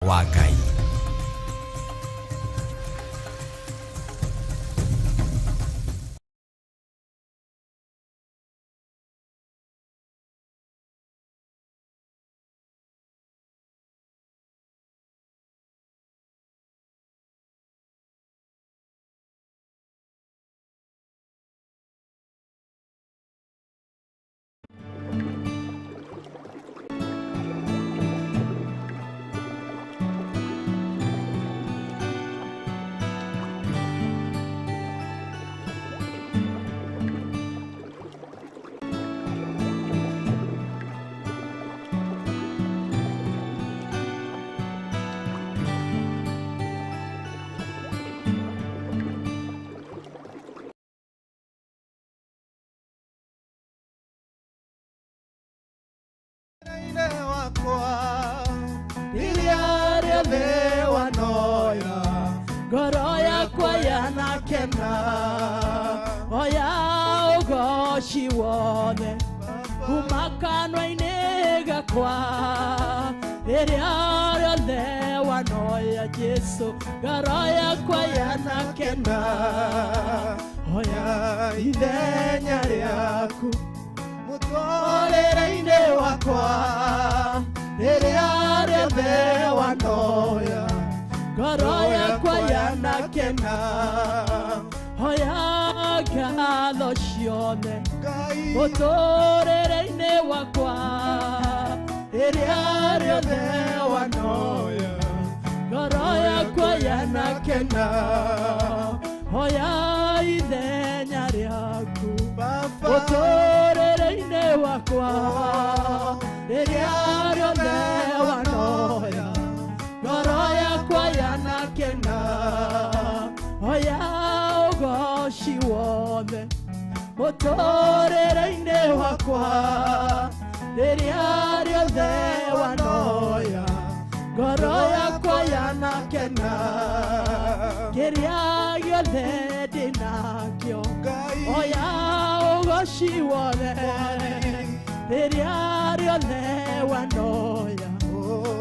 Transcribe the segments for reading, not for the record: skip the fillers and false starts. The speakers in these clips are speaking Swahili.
wa Ngai. Goroya kwayana kena oya ogo shiwone umakanwa inega kwa eriara lewa noya Yesu goroya kwayana kena oya idenya yaku mutolere ine wakwa eriara lewa noya Goroya kwayana kena Hoya galo shione Otorere ine wakwa Eriario lewa noya Goroya kwayana kena Hoya idenya riaku Otorere ine wakwa Eriario lewa noya Goroya kwayana kena Oya ogo shiwone Motorere ine wakwa Deriario lewa noya Goroya kwayana kena Geriario le dinakyo Oya ogo shiwone Deriario lewa noya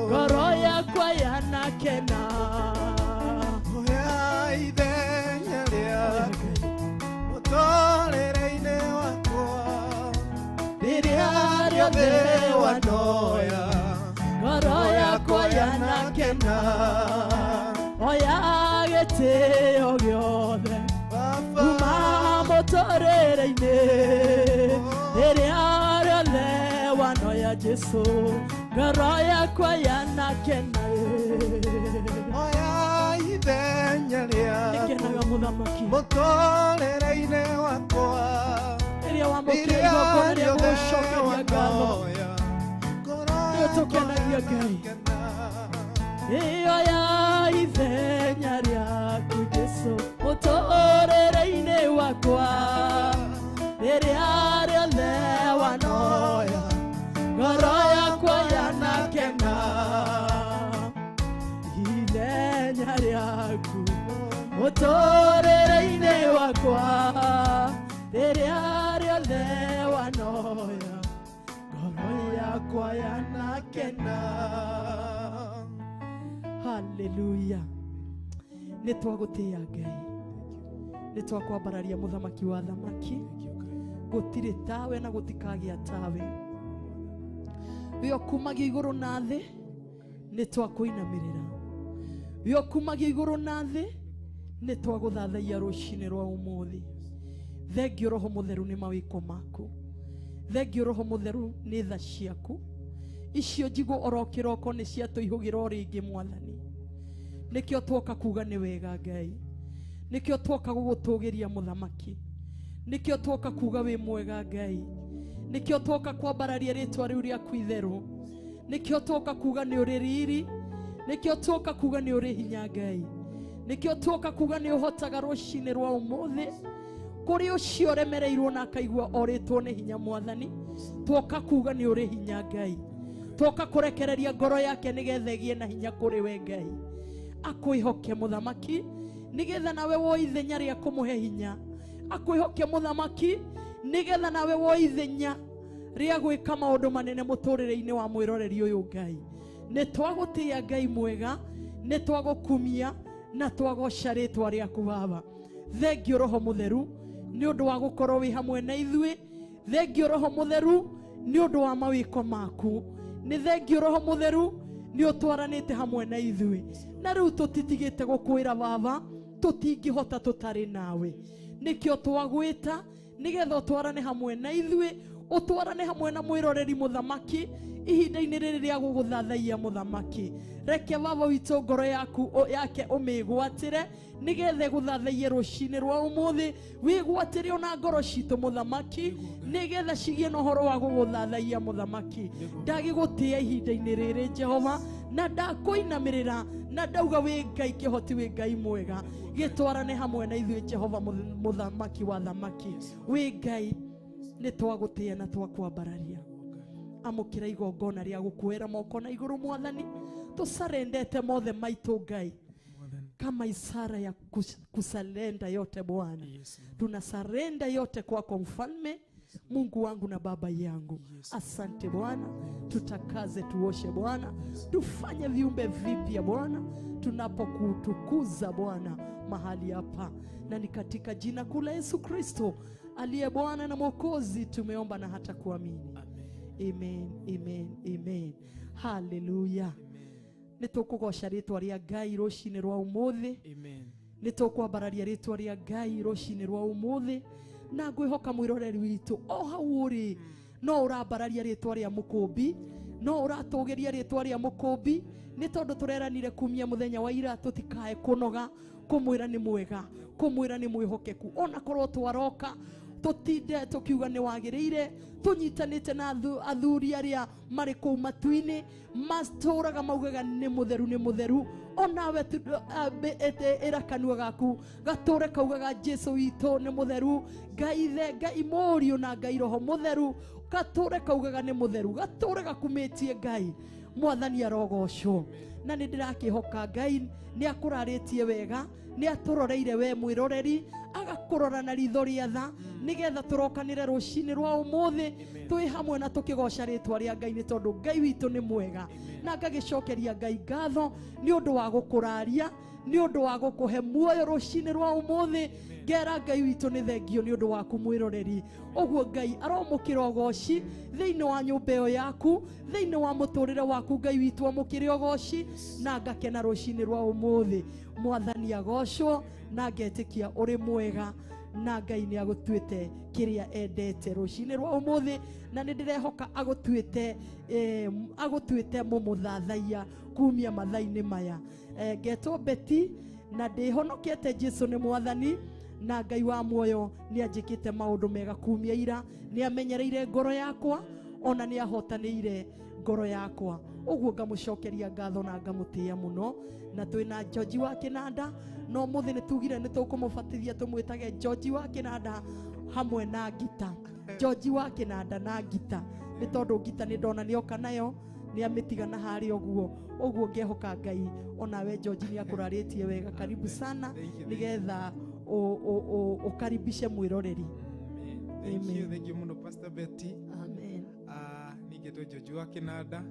Goroya kwayana kena Oya idenya liaku Mutolere ine wakwa Diriario lewa noya Goroya kwayana kena Oya gete ogione Uma motorere ine Diriario lewa noya Jesu Goroya kwayana kena Oya idenya liaku Kenaga mudhamaki Mutolere ine wakwa Eria wamokea igoko Eria gushokeria galo Yotokenagia Ngai Oya idenya riaku Jesu Mutorere ine wakwa Eria lewa noya Goroya kwayana kena Idenya riaku Mutorere ine wakwa Eria lewa noya Goroya kwayana kena Hallelujah Nitwagutia Ngai Nitwakwambararia muthamaki wa thamaki Gutire tawe na gutikagia tawe Wio kumagia iguru na thi Nitwakuinamirira Wio kumagia iguru na thi Nitwaguthathaia rucini rwa umuthi Thengio Roho Mutheru ni mawiko maku Thengio Roho Mutheru ni tha ciaku Icio njigu oro kiroko ni ciatuihugira ori ingi mwathani Nikio twoka kuga ni wega Ngai Nikio twoka gugutugiria muthamaki Nikio twoka kuga wi mwega Ngai Nikio twoka kwambararia ritwa riu riaku itheru Nikio twoka kuga ni uri riri Nikio twoka kuga ni uri hinya Ngai Nikio twoka kuga ni uhotaga rucini rwa umuthi Kuri ucio remereirwo na akaigua oritwo ni hinya mwathani Twoka kuga ni uri hinya Ngai Twoka kurekereria ngoro yake nigethegie na hinya kuri we Ngai Akwihoke muthamaki nigetha nawe wo ithenya ria kumuhe hinya Akwihoke muthamaki nigetha nawe wo ithenya ria gwika maundu manene muturire-ini wa mwiroreri uyu Ngai nĩ twagũtĩĩa Ngai mwega, nĩ twagũkumia na twagoca rĩtwa rĩaku Baba. Thengio Roho Mũtheru nĩ ũndũ wa gũkorwo wĩ hamwe na ithuĩ. Thengio Roho Mũtheru nĩ ũndũ wa mawĩko maku. Nĩ thengio Roho Mũtheru nĩ ũtwaranĩte hamwe na ithuĩ. Na rĩu tũtitigĩte gũkwĩra Baba, tũtingĩhota tũtarĩ nawe. Nĩkĩo twagwĩta nĩgetha ũtwarane hamwe na ithuĩ, ũtwarane hamwe na mwĩroreri mũthamaki ihinda-inĩ rĩrĩ rĩa gũgũthathaiya mũthamaki. Reke Baba witũ ngoro yake ũmĩgwatĩre nĩgetha gũthathaiye rũcinĩ rwa ũmũthĩ. Wĩgwatĩre ona ngoro citũ mũthamaki nĩgetha cigĩe na ũhoro wa gũgũthathaiya mũthamaki. Ndagĩgũtĩĩa ihinda-inĩ rĩrĩ Jehova, na ndakũinamĩrĩra na ndauga wĩ Ngai kĩhoti, wĩ Ngai mwega. Gĩtwarane hamwe na ithuĩ Jehova mũthamaki wa thamaki. Wĩ Ngai nĩ twagũtĩĩa na twakwambararia. Amũkĩra igongona rĩa gũkuoera moko na igũrũ Mwathani. Tusarendete mothe maitũ Ngai, kama ishara ya kusalenda yote Bwana. Tunasarenda yote kwako Mfalme, Mungu wangu na Baba yangu. Asante Bwana, tutakaze tuoshe Bwana, tufanye viumbe vipya Bwana tunapokutukuza Bwana mahali hapa, na ni katika jina kuu la Yesu Kristo aliye Bwana na Mwokozi tumeomba na hata kuamini. Amen, amen, amen. Hallelujah. Nĩtũkũgoca rĩtwa rĩa Ngai rũcinĩ rwa ũmũthĩ. Amen. Nĩtũkwambararia rĩtwa rĩa Ngai rũcinĩ rwa ũmũthĩ. Na ngwĩhoka mwĩroreri witũ o hau ũrĩ no ũrambararia rĩtwa rĩa Mũkũmbi, no ũratũgĩria rĩtwa rĩa Mũkũmbi, nĩ tondũ tũreranire kumia mũthenya wa ira tũtikae kũnoga kũmwĩra nĩ mwega, kũmwĩra nĩ mwĩhokeku. Ona korwo twaroka tutinde tukiuga nĩ wagĩrĩire, tunyitanĩte na athuri arĩa marĩ kũu matu-inĩ matũraga maugaga nĩ mũtheru, nĩ mũtheru. Onawe ĩra kanua gaku gatũre kaugaga Jesu witũ nĩ mũtheru. Ngai Ithe, Ngai Mũriũ na Ngai Roho Mũtheru gatũre kaugaga nĩ mũtheru, gatũre gakumĩtie Ngai. Mwathani arogocwo. Na nĩ ndĩrakĩhoka Ngai nĩ akũrarĩtie wega, nĩ atũroreire we mwĩroreri, agakũrora na ritho rĩa tha, nĩgetha tũrokanĩre rũcinĩ rwa ũmũthĩ twĩ hamwe na tũkĩgoca rĩtwa rĩa Ngai, nĩ tondũ Ngai witũ nĩ mwega. Na ngagĩcokeria Ngai ngatho nĩ ũndũ wa gũkũraria, nĩ ũndũ wa gũkũhe muoyo rũcinĩ rwa ũmũthĩ. Ngera Ngai witũ nĩ thengio nĩ ũndũ waku mwĩroreri. Ũguo Ngai aromũkĩra ũgoci thĩinĩ wa nyũmba ĩyo yaku, thĩinĩ wa mũtũrĩre waku. Ngai witũ amũkĩre ũgoci na ngakena rũcinĩ rwa ũmũthĩ. Mwathani agocwo na ngetĩkia ũrĩ mwega, na Ngai nĩ agũtuĩte kĩrĩa endete rũcinĩ rwa ũmũthĩ, na nĩ ndĩrehoka agũtuĩte mũmũthathaiya kumia mathaa-inĩ maya. Ngetwo Beti na ndĩhonokete Jesu nĩ Mwathani, na Ngai wa muoyo nĩ anjĩkĩte maũndũ mega kumia ira, nĩ amenyereire ngoro yakwa, ona nĩ ahotanĩire ngoro yakwa. Ũguo ngamũcokeria ngatho na ngamũtĩĩa mũno. Na twĩna George wa Kĩnanda, no mũthĩ nĩ tugire nĩ tũkũmũbatithia tũmwĩtage George wa Kĩnanda hamwe na ngita. George wa Kĩnanda na ngita, nĩ tondũ ngita nĩ ndona nĩ oka nayo, nĩ amĩtigana harĩa ũguo. Ũguo ngĩhoka Ngai onawe George nĩ akũrarĩtie wega. Karibu sana nĩgetha ũkaribishe mwĩroreri. Thank you muno Pastor Betty. Amen. Nĩngetwo George wa Kĩnanda.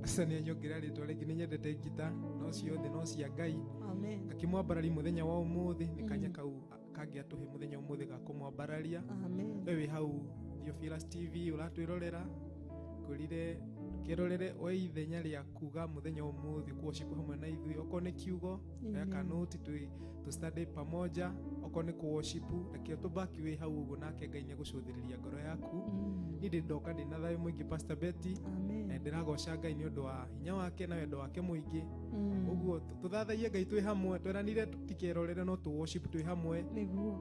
Asa nĩ anyongerera rĩtwa rĩngĩ, nĩ nyendete ngita, no ciothe no cia Ngai. Amen. Akĩmwambararia mũthenya wa ũmũthĩ, nĩ kanya kau kangĩatũhe mũthenya ũmũthĩ ga kũmwambararia. Amen. Wewe hau Theophilus TV ũratwĩrorera, kwĩrire kĩrorere o ithenya rĩa kuga mũthenya ũmũthĩ kuoship hamwe na ithuĩ. Okorwo nĩ kiugo weka note tu study pamoja, okorwo nĩ kuworship rekio tũbaki wĩ hau ũguo, nake Ngai nĩ agũcũthĩrĩria ngoro yaku. Nĩ ndoka ndĩna thayũ mũingĩ Pastor Betty. Ndĩragoca Ngai nĩ ũndũ wa hinya wake na wendo wake mũingĩ. Ũguo tũthathaiye Ngai twĩ hamwe, tweranire tũtikerorere no tu worship twĩ hamwe.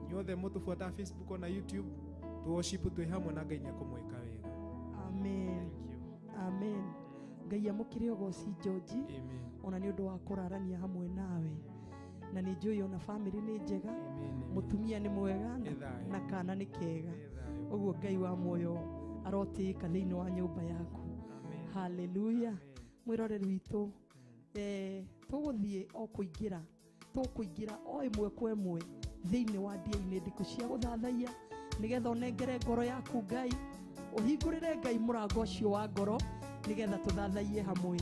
Nyothe mũtũbuata Facebook na YouTube, tu worship twĩ hamwe na Ngai nĩ akũmwĩka wega. Amen. Amen. Ngai amũkĩre ũgoci George. Amen. Ona nĩ ũndũ wa kũrarania hamwe nawe, na nĩ njũĩ ona family nĩ njega. Mũtumia nĩ mwega na kana nĩ kega. Ũguo Ngai wa muoyo arotĩĩka thĩinĩ wa nyũmba yaku. Hallelujah. Mwĩroreri witũ, tũgũthiĩ o kũingĩra o ĩmwe kwa ĩmwe thĩinĩ wa ndia-inĩ ndĩku cia gũthathaiya, nĩgetha ũnengere ngoro yaku Ngai, ũhingũrĩre Ngai mũrango ũcio wa ngoro, nĩgetha tũthathaiye hamwe.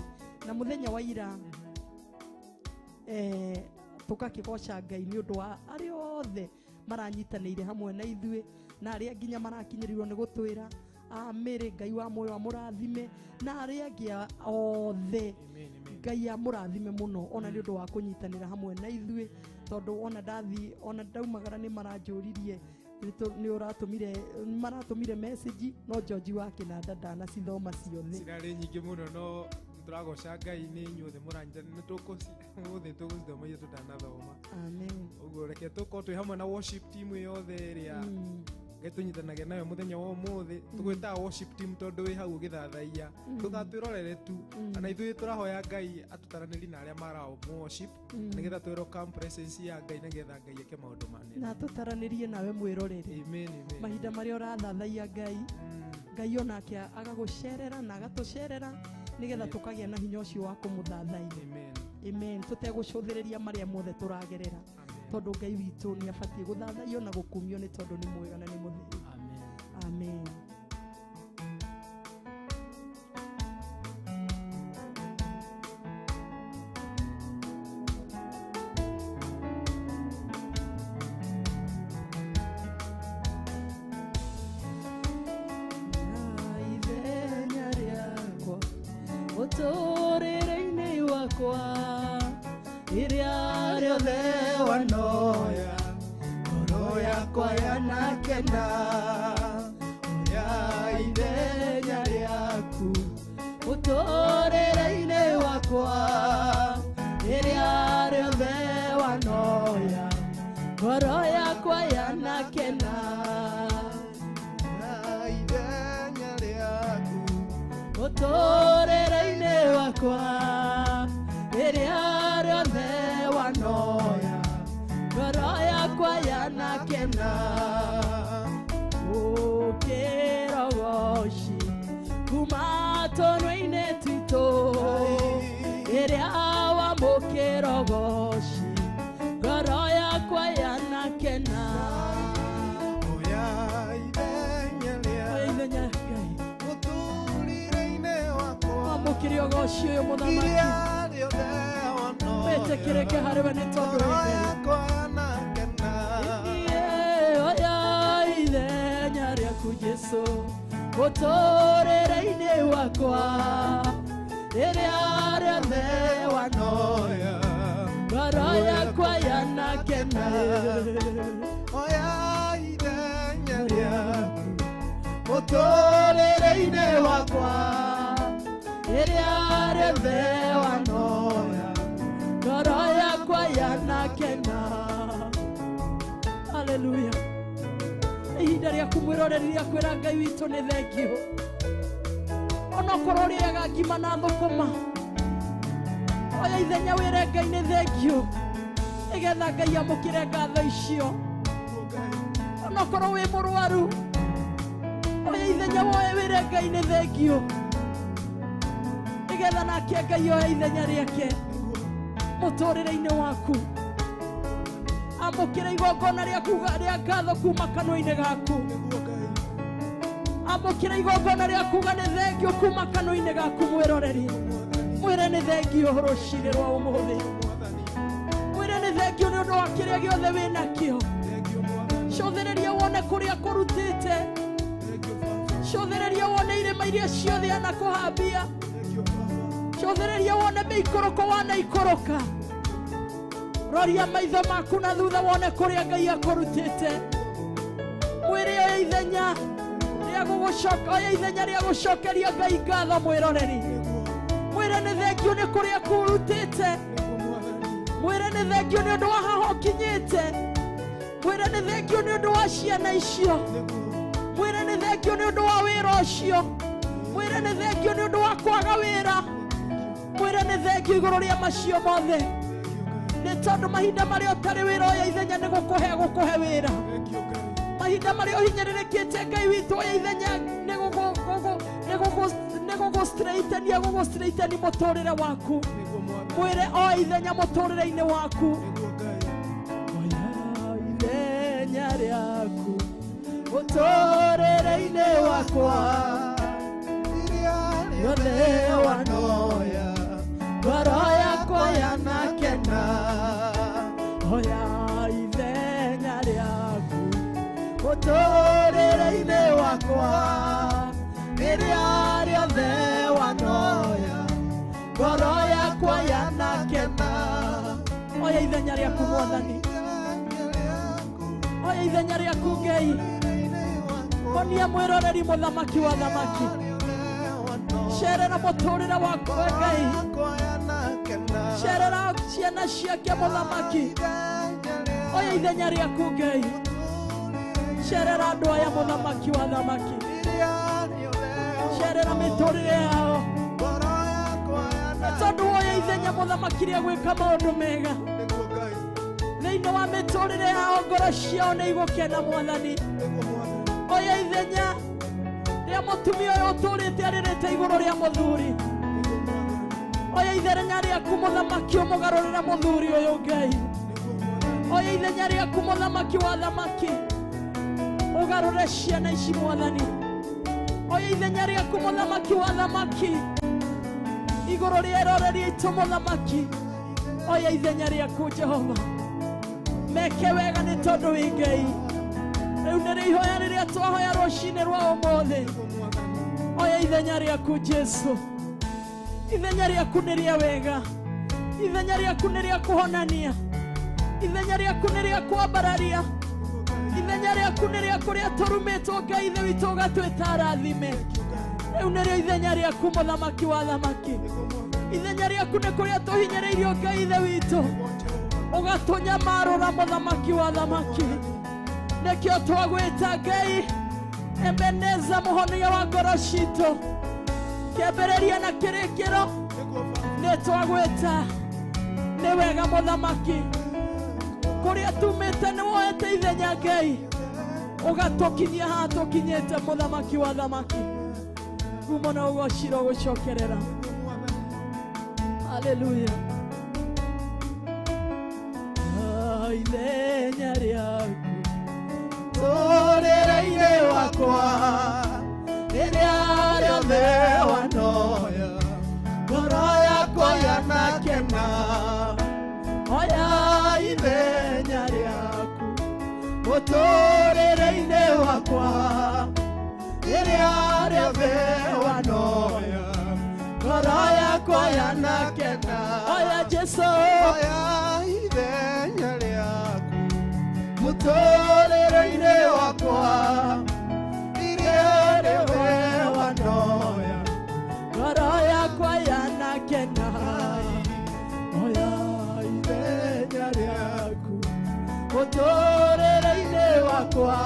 na muthenya wa ira tukakigoca Ngai ni undu wa ari othe maranyitanĩire hamwe na ithuĩ na arĩa nginya marakinyĩrirwo nĩ gũtwĩra amĩrĩ Ngai wa moyo amũrathime na arĩa angĩ othe Ngai amũrathime mũno ona nĩ ũndũ wa kũnyitanĩra hamwe na ithuĩ tondũ ona ndathi ona ndaumagara nĩ maranjũririe nĩ ũratũmire maratumire message no George wa Kinanda ndanacithoma ciothe cirarĩ nyingĩ mũno no turagoca Ngai nĩ inyuothe mũranyita nĩ tũgũthiĩ tũgũcithoma iria tũtanathoma amen ũguo reke tũkorwo twĩ hamwe na worship team yothe ĩrĩa getũnyitanagia nayo muthenya wa ũmũthĩ tũgwĩtaga worship team tondũ wĩ hau ũgĩthathaiya tũgatwĩrorere tu na ithuĩ tũrahoya Ngai atũtaranĩri na arĩa mara worship nĩgetha twĩroka presence ya Ngai nĩgetha Ngai eke maũndũ manene na tũtaranĩrie nawe mwĩrorere amen mahinda marĩa ũrathathaiya Ngai onake agagũcerera na agatũcerera nĩgetha tũkagĩa na hinya ũcio wa kũmũthathaiya amen tũtegũcũthĩrĩria marĩa mothe tũragerera tondũ Ngai witũ nĩ abatie gũthathaiyo na gũkumio nĩ tondũ nĩ mwega na nĩ mũtheru amen Otorere-inĩ wakwa iria rĩothe wanoya ngoro yakwa yanakena oya ithenya rĩaku ũtũũrĩre-inĩ wakwa iria rĩothe wanoya ngoro yakwa yanakena oya ithenya rĩaku ũtũũrĩre-inĩ wakwa iria rĩothe wanoya ngoro yakwa yanakena ũkĩrogoci kuma tũnua-inĩ twitũ iria wamũkĩrogoci ngoro yakwa yanakena oya ithenya rĩa Ngai ũtũũrĩre-inĩ wakwa wamũkĩrogoci ũyũ mũthamaki wĩtĩkĩrĩke harĩ we nĩ tondũ oya ithenya rĩaku Jesũ ũtũũrĩre-inĩ wakwa rĩrĩa rĩothe wanoya ngoro yakwa yanakena oya ithenya rĩaku ũtũũrĩre-inĩ wakwa rĩrĩa rĩothe wanoya ngoro yakwa yanakena haleluya ihinda rĩaku mwĩroreri rĩa kwĩra Ngai witũ nĩ thengio onokorwo ũrĩaga ngima na thũkũma oya ithenya wĩre Ngai nĩ thengio nĩgetha Ngai amũkĩre ngatho icio onokorwo wĩ mũrwaru oya ithenya woe wĩre Ngai nĩ thengio nĩgetha nake Ngai oya ithenya rĩake mũtũũrĩre-inĩ waku amũkĩra igongona rĩa ngatho kuma kanua-inĩ gaku amũkĩra igongona rĩa kuga nĩ thengio kuma kanua-inĩ gaku mwĩroreri mwĩre nĩ thengio rũcinĩ rwa ũmũthĩ mwĩre nĩ thengio nĩ ũndũ wa kĩrĩa gĩothe wĩnakĩo cũthĩrĩria wone kũrĩa kũrutĩte cũthĩrĩria wone irĩma iria ciothe anakũhambia cũthĩrĩria wone mĩikũrũko wanaikũrũka roria maitho maku na thutha wone kũrĩa Ngai akũrutĩte mwĩre oya ithenya rĩa gũgũcoka oya ithenya rĩa gũcokeria Ngai ngatho mwĩroreri mwĩre nĩ thengio nĩ kũrĩa kũrutĩte mwĩre nĩ thengio nĩ ũndũ wa haha ũkinyĩte mwĩre nĩ thengio nĩ ũndũ wa ciana icio mwĩre nĩ thengio nĩ ũndũ wa wĩra ũcio mwĩre nĩ thengio nĩ ũndũ wa kwaga wĩra mwĩre nĩ thengio igũrũ rĩa macio mothe nĩ tondũ mahinda marĩa ũtarĩ wĩra oya ithenya nĩ gũkũhe wĩra mahinda marĩa ũhinyĩrĩrĩkĩte Ngai witũ oya ithenya nĩ gũgũstraighteni mũtũũrĩre waku mwĩre o ithenya mũtũũrĩre-inĩ waku oya ithenya rĩaku mũtũũrĩre-inĩ wakwa rĩothe wanoya ngoro yakwa yanakena oya ithenya rĩaku mũtũrĩre-inĩ wakwa rĩrĩa rĩothe wanoya ngoro yakwa yanakena oya ithenya rĩaku Mwathani oya ithenya rĩaku Ngai onia mwĩroreri mũthamaki wa thamaki cerera mũtũrĩre wakwa Ngai cerera ciana ciake mũthamaki oya ithenya rĩaku Ngai cerera andũ aya mũthamaki wa thamaki cerera mĩtũrĩre yao tondũ oya ithenya mũthamaki rĩa gwĩka maũndũ mega thĩinĩ wa mĩtũrĩre yao ngoro ciao nĩ igũkena Mwathani oya ithenya rĩa mũtumia ũyũ ũtũrĩte arĩrĩte igũrũ rĩa mũthuri oya ithenya rĩaku mũthamaki ũmũgarũrĩre mũthuri ũyũ Ngai oya ithenya rĩaku mũthamaki wa thamaki ũgarũre ciana ici Mwathani oya ithenya rĩaku mũthamaki wa thamaki igũrũ rĩa eroreri aitũ mũthamaki oya ithenya rĩaku Jehova meke wega nĩ tondũ wĩ Ngai rĩu nĩ ihoya rĩrĩa twahoya rũcinĩ rwa ũmũthĩ oya ithenya rĩaku Jesu ithenya rĩaku nĩ rĩa wega ithenya rĩaku nĩ rĩa kũhonania ithenya rĩaku nĩ rĩa kwambararia ithenya rĩaku nĩ rĩa kũrĩa tũrumĩtwo Ngai ithe witũ ũgatwĩta arathime rĩu nĩrĩo ithenya rĩaku mũthamaki wa thamaki ithenya rĩaku nĩ kũrĩa tũhinyĩrĩirio Ngai ithe witũ ũgatũnyamarũra mũthamaki wa thamaki nĩkĩo twagwĩta Ngai Ebeneza mũhonia wa ngoro citũ kĩambĩrĩria na kĩrĩkĩro nĩ twagwĩta nĩ wega mũthamaki kũrĩa tumĩte nĩ woete ithenya Ngai ũgatũkinyia haha tũkinyĩte mũthamaki wa thamaki ngumo na ũgociro gũcokerera haleluya ithenya rĩaku mũtũrĩre-inĩ wakwa rĩrĩa rĩothe wanoya ngoro yakwa yanakena oya ithenya rĩaku mũtũrĩre-inĩ wakwa rĩrĩa rĩothe wanoya ngoro yakwa yanakena oya Jesu oya ithenya rĩaku mũtũrĩre-inĩ wakwa rĩrĩa rĩothe wanoya ngoro yakwa yanakena oya ithenya rĩaku mũtũrĩre-inĩ wakwa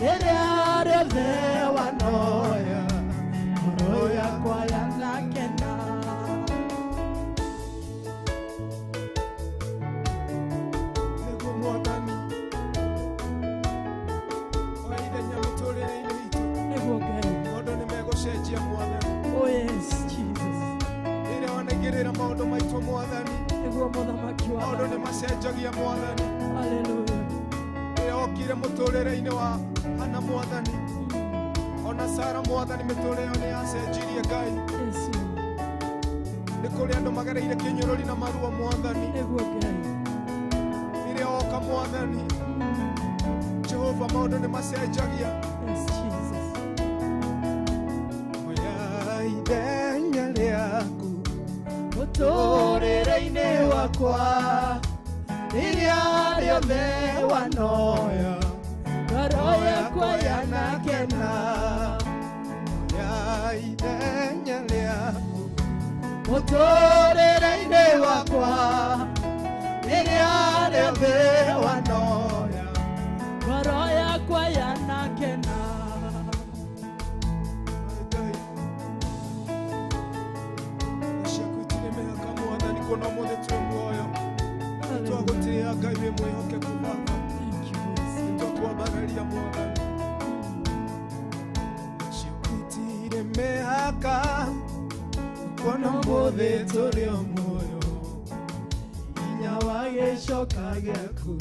rĩrĩa rĩothe wanoya ngoro yakwa yanakena oh yes Jesus maingĩrĩra maũndũ maitũ Mwathani nĩguo mũthamaki wa maũndũ nĩ macenjagia Mwathani haleluya rĩrĩa okire mũtũrĩre-inĩ wa Hana Mwathani ona Sara Mwathani mĩtũrĩre yao nĩ yacenjirie Ngai nĩ kũrĩ andũ magereire kĩnyũrũri na maruo Mwathani nĩguo Ngai rĩrĩa oka Mwathani Jehova maũndũ nĩ macenjagia yes Jesus oya ithenya rĩaku mũtũrĩre-inĩ wakwa rĩrĩa rĩothe wanoya ngoro yakwa yanakena oya ithenya rĩaku mũtũrĩre-inĩ wakwa rĩrĩa rĩothe wanoya ngoro yakwa yanakena no mũthĩ twĩ muoyo twagũtĩĩa Ngai wĩ mwĩhokeku Baba nĩtwakwambararia Mwathani ciũkutire mĩhaka kuona mũthĩ tũrĩ o muoyo hinya wa gĩcoka gĩaku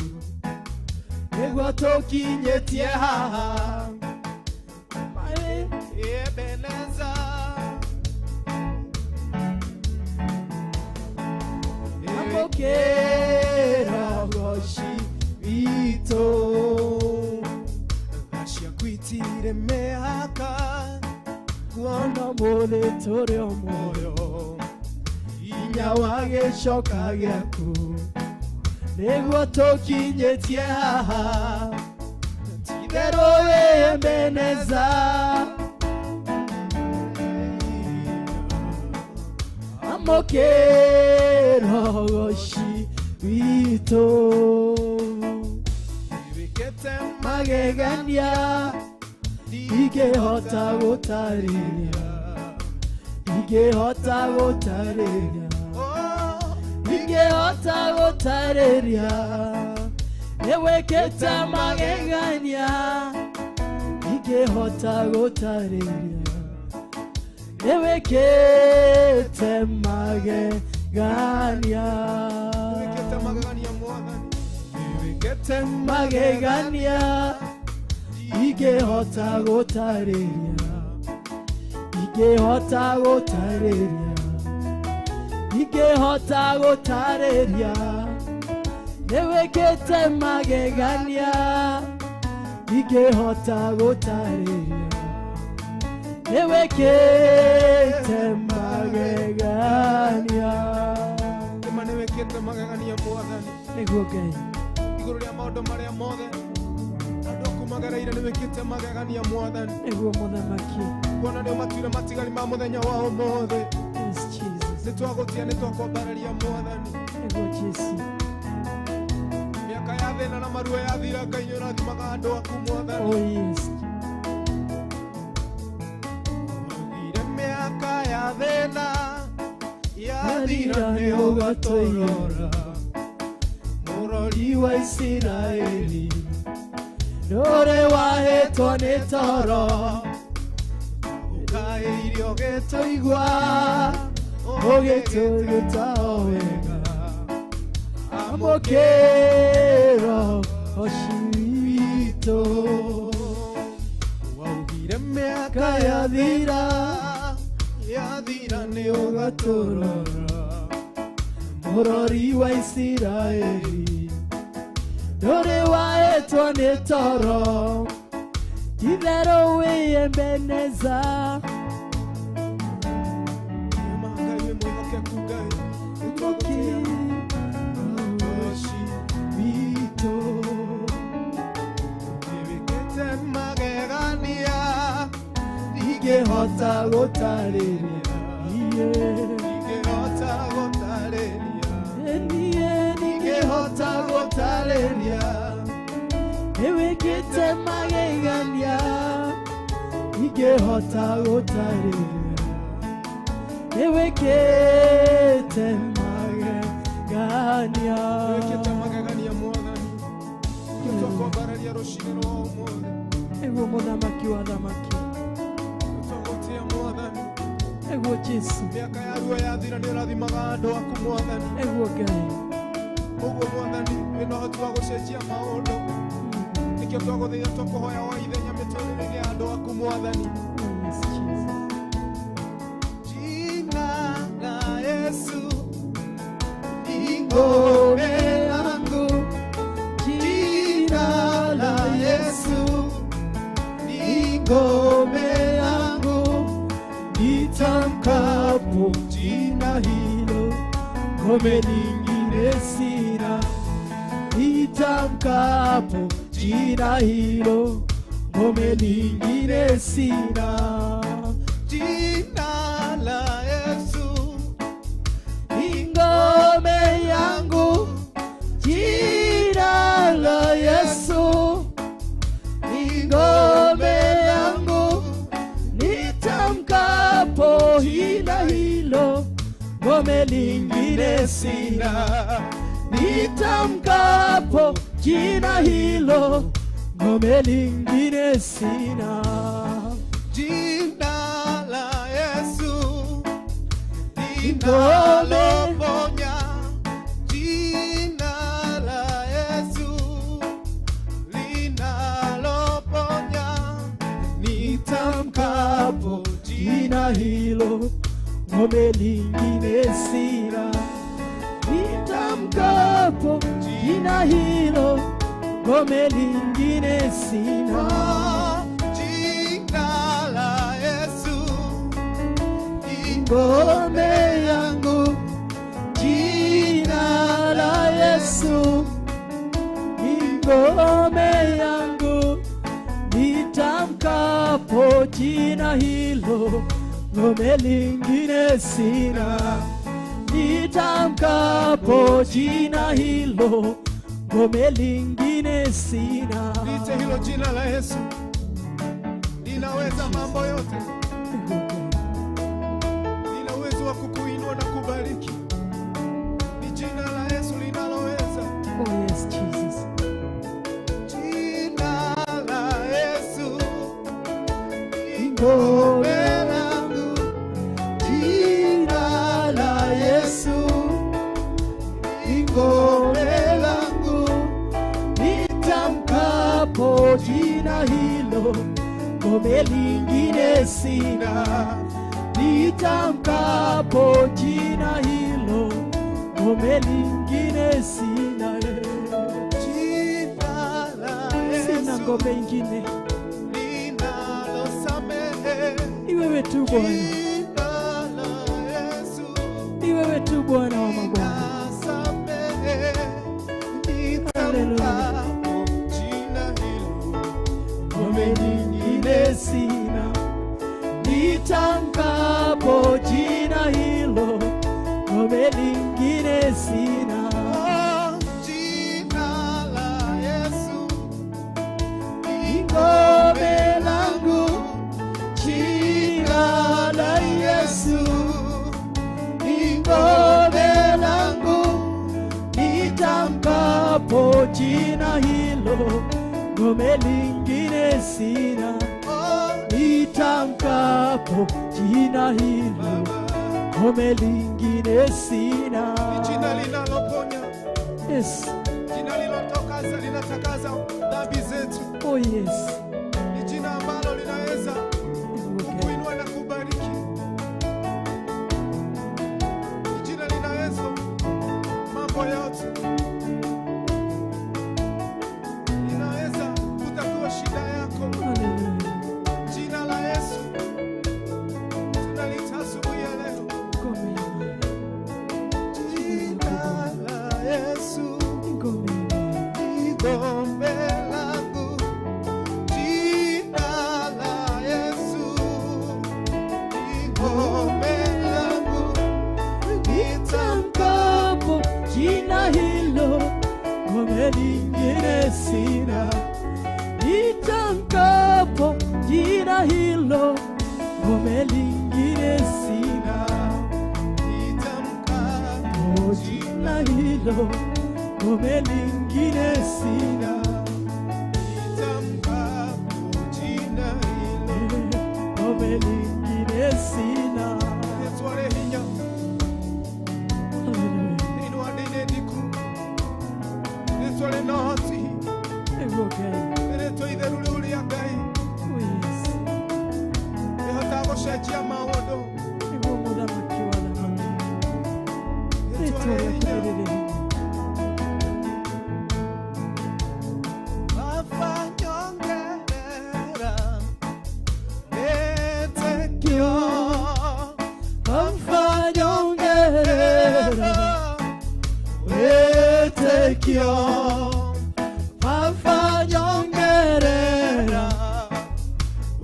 nĩguo tũkinyĩtie haha Ebeneza amokera goshi wito acia kwitire mehaka kuona mole tore omoyo inya wa gicoka giaku niguo tukinyetie haha tithero Ebeneza amokera goshi wito ibikete magegania igehota gutariria igehota gutariria ewekete magegania igehota gutariria ewekete magegania ewekete magegania igehota gutariria igehota gutariria ewekete magegania igehota gutariria ewekete magegania ewekete magegania mwathani niguo Ngai iguru ria maundu maria mothe andu akumagereire niwikite magegania mwathani niguo muthamaki kuona ndio matuire matigari ma muthenya wa umothe. Yes, Jesus. Nitwagutia nitwakwambararia mwathani niguo Jesu miaka ya thina na maruo ya thira Ngai niurathimaga andu aku mwathani. oh yes Ugire miaka ya thina ya thira ni ugatoirora murori wa Isiraeli ndore wahetwo ni toro ukairio getoigwa ogetoigita wega amokero oshito waugire miaka ya thira ni ugatorora murori wa Isiraeli ndore wahetwo ni toro tithero Ebeneza igehota gutariria igehota gutariria ewekete magegania igehota gutariria ewekete magegania mwathani nitwakwambararia rucini rwa umothe eguo muthamaki wa thamaki nitwagutia mwathani eguo Jesu miaka ya ruo ya thira niurathimaga andu aku mwathani eguo Ngai uguo mwathani wina uhoti wa gucenjia maundu nikio twaguthiria twakuhoya wa ithenya miturire-ini ya andu aku mwathani. yes Jesus Jina la Yesu ngome yangu jina la Yesu ni ngome yangu nitamkapo jina hilo ngome lingine sina nitamkapo jina hilo ngome lingine sina jina la Yesu ngome yangu jina la Yesu ngome yangu nitamkapo jina hilo ngome lingine sina nitamkapo jina hilo ngome lingine sina jina la Yesu linaloponya jina la Yesu linaloponya nitamkapo jina hilo ngome lingine sina nitamkapo jina hilo ngome lingine sina. Jina la Yesu Ngome yangu, jina la Yesu ngome yangu, nitamkapo jina hilo ngome lingine sina. Nitamkapo jina hilo ngome lingine sina. Lite hilo jina la Yesu linaweza mambo yote. Lina uwezo wa kukuinua na kubariki. Ni jina la Yesu linaloweza. Oh yes, Jesus. Jina la Yesu ngome langu, jina la Yesu ngome langu, nitamkapo jina hilo ngome lingine sina. Nitamkapo jina hilo ngome lingine sina. Jina la Sina Yesu ngome ingine, linalosamehe. ni wewe tu Bwana, Jina la Yesu ni wewe tu Bwana wa mabwana. linasamehe. Nitamkapo jina hilo Ngome lingine sina. Nitamkapo jina hilo ngome lingine sina. jina la Yesu Ngome langu, jina la Yesu ngome langu, nitamkapo jina hilo ngome lingine sina. Nitamkapo jina hilo ngome lingine sina. jina linaloponya, Yes, jina linatakaza dhambi zetu. oh yes. Ni jina ambalo linaweza kuinua na kubariki. Ni jina linaweza mambo yote. Linaweza kutatua shida yako. Hallelujah. Jina la Yesu tunalita asubuhi ya leo. Ngome yangu, Jina la Yesu ngome yangu. ngome langu. Jina la Yesu ngome langu. Nitamkapo jina hilo ngome lingine sina. Nitamkapo jina hilo ngome lingine sina. Nitamkapo Oh, jina hilo ngome lingine sina. nitamkapo jina hilo. Ngome lingine sina. Yesu arehinya Hallelujah. ino adine diku. Yesu arenoti. Okay. Ereto itheru uri agai. Oh yes. Ehota gũcenjia maũndũ. Nĩguo mũthamaki wa thamani. Yesu Rĩtwa rĩaku arehinya. nĩ rĩrĩ hinya. Baba nyongerera wĩtĩkio. Baba nyongerera wĩtĩkio. Baba nyongerera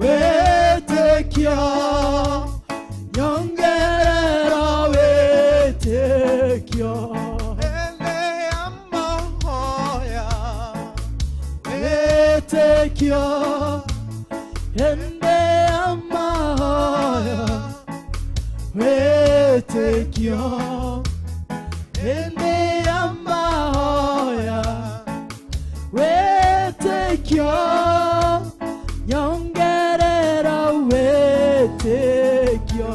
wĩtĩkio. Nyongerera wĩtĩkio. Ele ya mahoya. Wĩtĩkio. Hĩndĩ ya mahoya. Wĩtĩkio. Hĩndĩ ya mahoya. Wĩtĩkio. Nyongerera wĩtĩkio.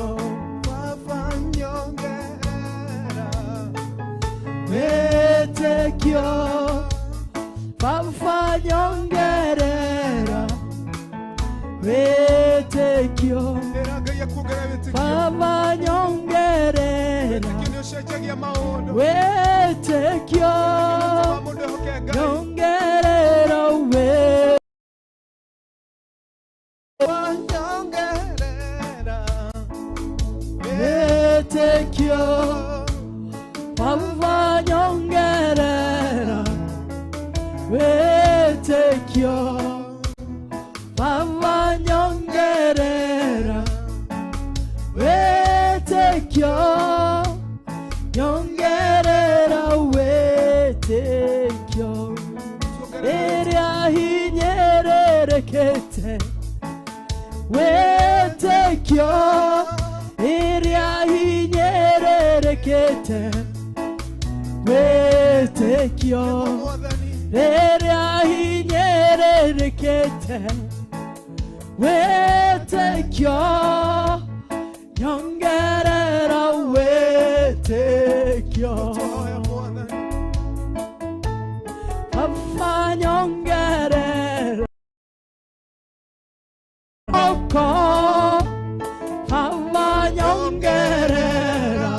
Baba nyongerera Wĩtĩkio. Baba nyongerera wĩtĩkio. Ĩra Ngai akuongerere wĩtĩkio. Baba nyongerera Wĩtĩkio nĩ ũcenjagia maũndũ. wĩtĩkio. Ũtũmaga mũndũ wĩtĩkio rĩrĩa hinyĩrĩrĩkĩte wĩtĩkio nyongerera wĩtĩkio Baba nyongerera oko Baba nyongerera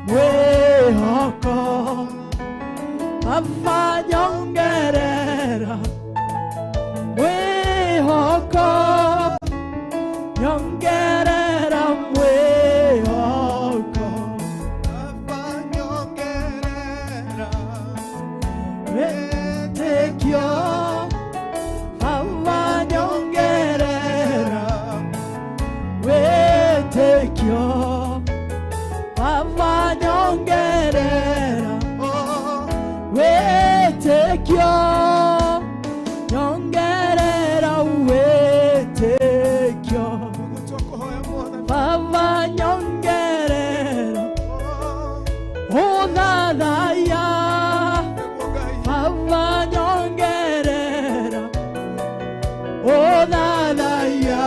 mwĩhoko Baba nyongerera mwĩhoko nyongerera mwĩhoko Baba nyongerera wĩtĩkio Baba nyongerera wĩtĩkio Baba nyongerera wĩtĩkio nyongerera wĩtĩkio Baba nyongerera ũthathaiya Baba nyongerera ũthathaiya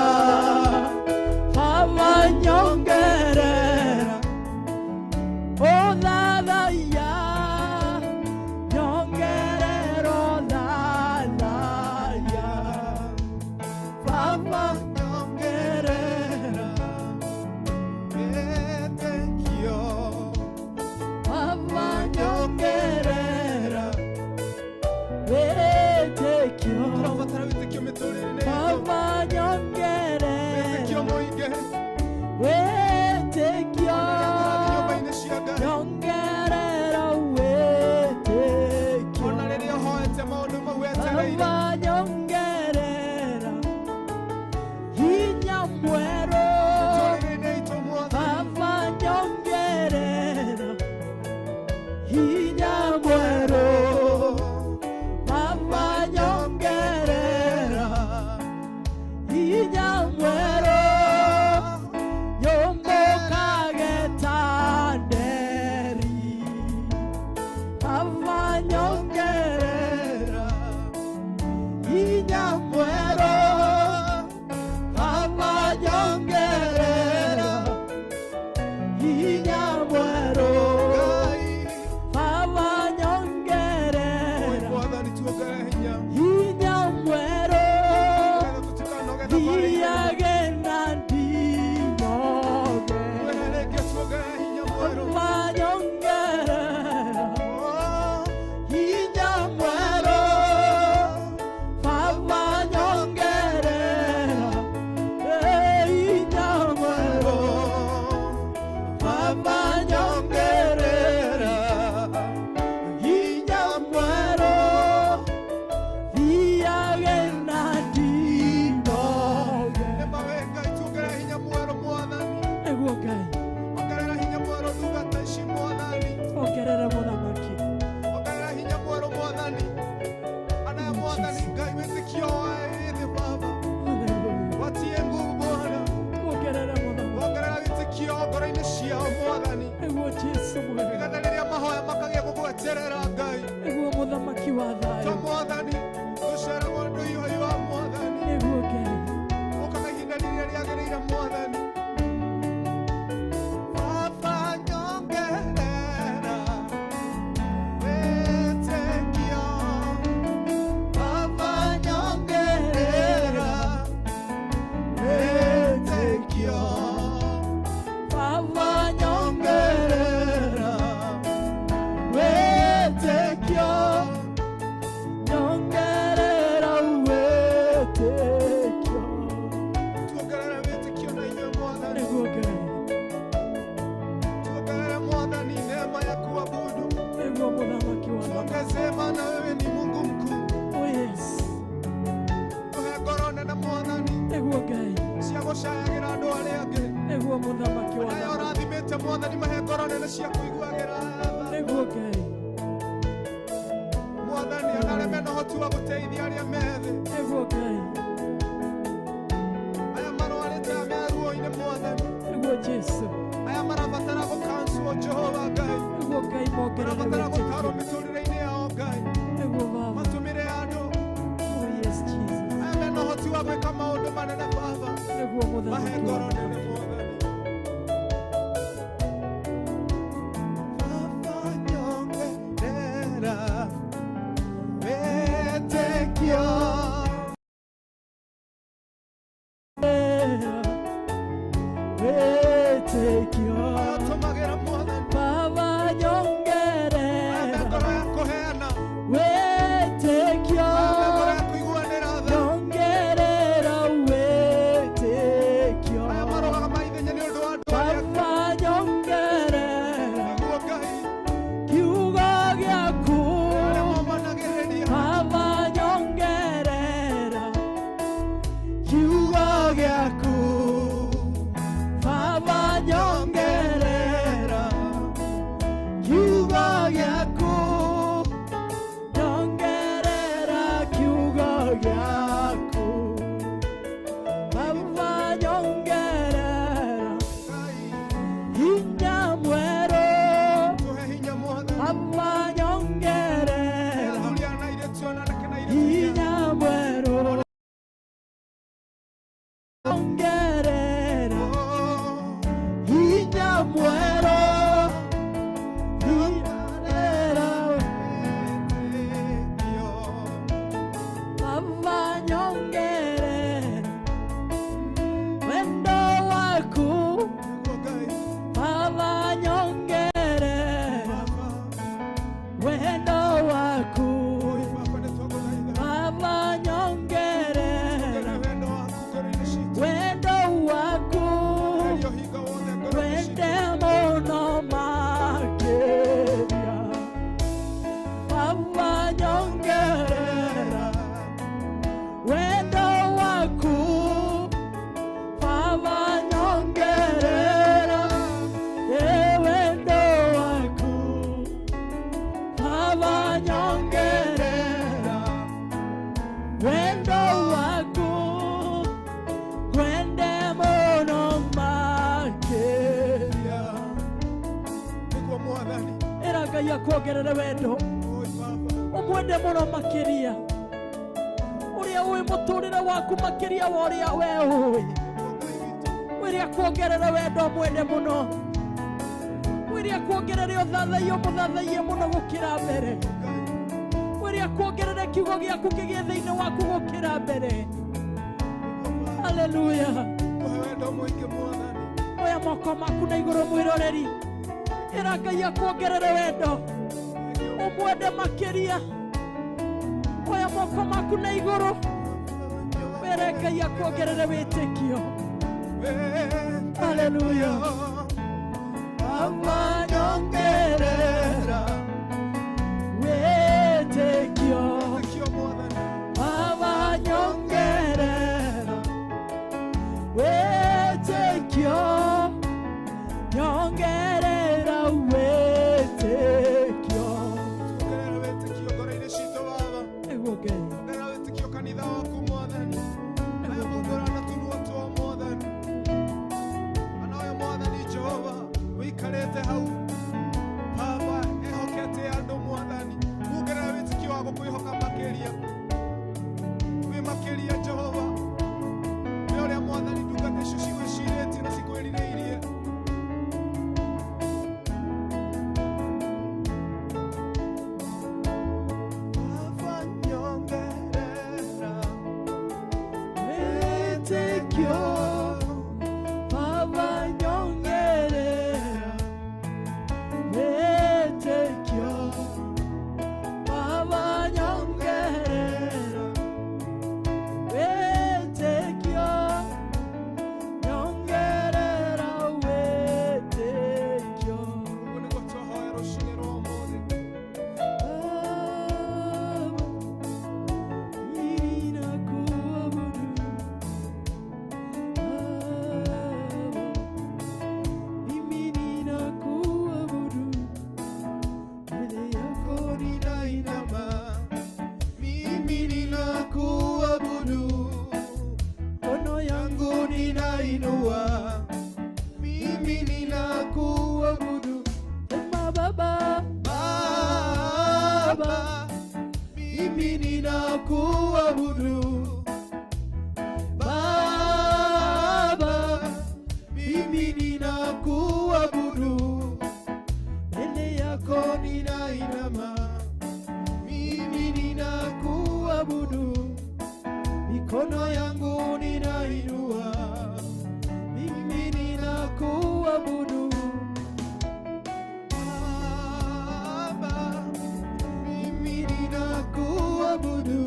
Baba nyongerera ũthathaiya nyongerera ũthathaiya Baba nyongerera wĩtĩkio Baba nyongerera wĩtĩkio tũrabatara wĩtĩkio mĩtũrĩre-inĩ Baba nyongerera wĩtĩkio mũingĩ wĩtĩkio nyũmba-inĩ cia Ngai nyongerera wĩtĩkio ona rĩrĩa ũhoete maũndũ mau wetereire Baba nyongerera hinya mwerũ mĩtũrĩre-inĩ itũ Mwathani Baba nyongerera hinya mwerũ Baba nyongerera hinya mwerũ nyũmbũkage ta nderi Baba nyongerera hinya mwerũ Baba nyongerera hinya mwerũ Baba nyongerera Mwathani tuongerere hinya hinya mwerũ nĩgetha tũtikanoge thabarĩ-inĩ thiage na ndinoge wĩra rĩngĩ tuongerere hinya mwerũ Baba nyongerera hinya mwerũ Baba nyongerera hinya mwerũ Baba nyongerera hinya mwerũ thiage na ndinoge nĩ mawĩ Ngai tuongerere hinya mwerũ Mwathani nĩguo Ngai ongerera hinya mwerũ ndungata ici Mwathani ongerera mũthamaki ongerera hinya mwerũ Mwathani anaye Mwathani Ngai wĩtĩkio waĩthĩ Baba watie nguvu Bwana ongerera mũthamaki ongerera wĩtĩkio ngoro-inĩ ciao Mwathani nĩguo Jesũ mwega nĩgetha rĩrĩa mahoya makagĩa gũgweterera Ngai nĩguo mũthamaki wa ta thayũ Mwathani gũcererwo nĩ ihoi wa Mwathani nĩguo Ngai ũkaga ihinda rĩrĩa rĩagĩrĩire Mwathani Baba nyongerera wĩtĩkio Baba nyongerera wĩtĩkio Baba nyongerera wĩtĩkio nyongerera wĩtĩkio tuongerere wĩtĩkio na inyuĩ Mwathani nĩguo Ngai tuongerere Mwathani neema ya kuabudu nĩguo mũthamaki wa thayũ tuongezee maana wewe ni Mungu mkuu oh yes tuhe ngoro nene Mwathani nĩguo Ngai cia gũcayagĩra andũ arĩa angĩ nĩguo mũthamaki wa arĩa thayũ ũrathimĩte Mwathani mahe ngoro nene cia kũiguagĩra tha nĩguo Ngai Mwathani ona arĩa mena ũhoti wa gũteithia arĩa methĩ nĩguo Ngai aya marwarĩte mĩaruo-inĩ Mwathani nĩguo Jesũ aya marabatara gũkanswo Jehova Ngai nĩguo Ngai mongerere marabatara wĩtĩkio ũikaro mĩtũrĩre-inĩ yao Ngai Nĩguo Baba. matũmĩre andũ Oh yes, Jesus. aya mena ũhoti wa gwĩka maũndũ manene Baba Nĩguo mahe mũthamaki ngoro wa nene Mwathani Baba nyongerera wĩtĩkio Wĩtĩkio. tũmagĩra Mwathani Baba nyongerera ngoro ya kũheana wĩtĩkio. ngoro ya kũiguanĩra tha Nyongerera wĩtĩkio. aya marogaga maithenya nĩ ũndũ wa andũ arĩa Baba nyongerera nĩguo Ngai kiugo gĩaku. arĩa momanagĩrĩria Baba nyongerera kiugo gĩaku. Baba nyongerera kiugo gĩaku. Nyongerera kiugo gĩaku. Baba nyongerera Ngai hinya mwerũ. tũhe hinya Mwathani Baba nyongerera athuri ana airĩtu ona anake na airĩtu hinya mwerũ. Nyongerera hinya mwerũ. Nyongerera Baba nyongerera wendo waku. Baba nyongerera wendo waku. Baba nyongerera wendo waku. Wende mũno makĩria. Baba nyongerera wendo waku. Baba nyongerera wendo waku. Baba nyongerera wendo waku. Wende mũno makĩria. Ĩra Ngai akuongerere wendo ũmwende mũno makĩria. Ũrĩa ũĩ mũtũrĩre waku makĩria wa ũrĩa we ũĩ. Wĩre akuongerere wendo ũmwende mũno. Wĩre akuongerere ũthathaiyo mũthathaiye mũno gũkĩra mbere. Wĩre akuongerere kiugo gĩaku kĩgĩe thĩinĩ waku gũkĩra mbere. Haleluya. Oya moko maku na igũrũ mwĩroreri. Ĩra Ngai akuongerere wendo ũmwende makĩria. Oya moko maku na igũrũ. Wĩre Ngai akuongerere wĩtĩkio. Haleluya. Baba nyongerera wĩtĩkio. Baba nyongerera wĩtĩkio. Nyongerera wĩtĩkio. Nĩguo Ngai. Wikarĩte hau ninakuabudu Baba, mimi ninakuabudu, mbele yako ninainama, mimi ninakuabudu, mikono yangu ninainua, mimi ninakuabudu Baba, mimi ninakuabudu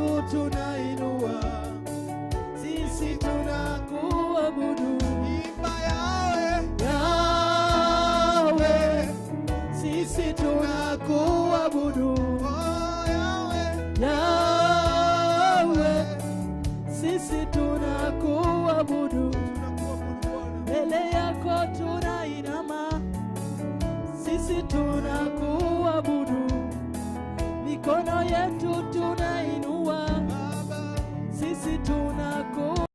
tunainua, sisi tunakuabudu Yahweh, sisi tunakuabudu Yahweh, sisi tunakuabudu, mbele yako tunainama, sisi tunakuabudu, mikono yetu tunainua, sisi tunakuabudu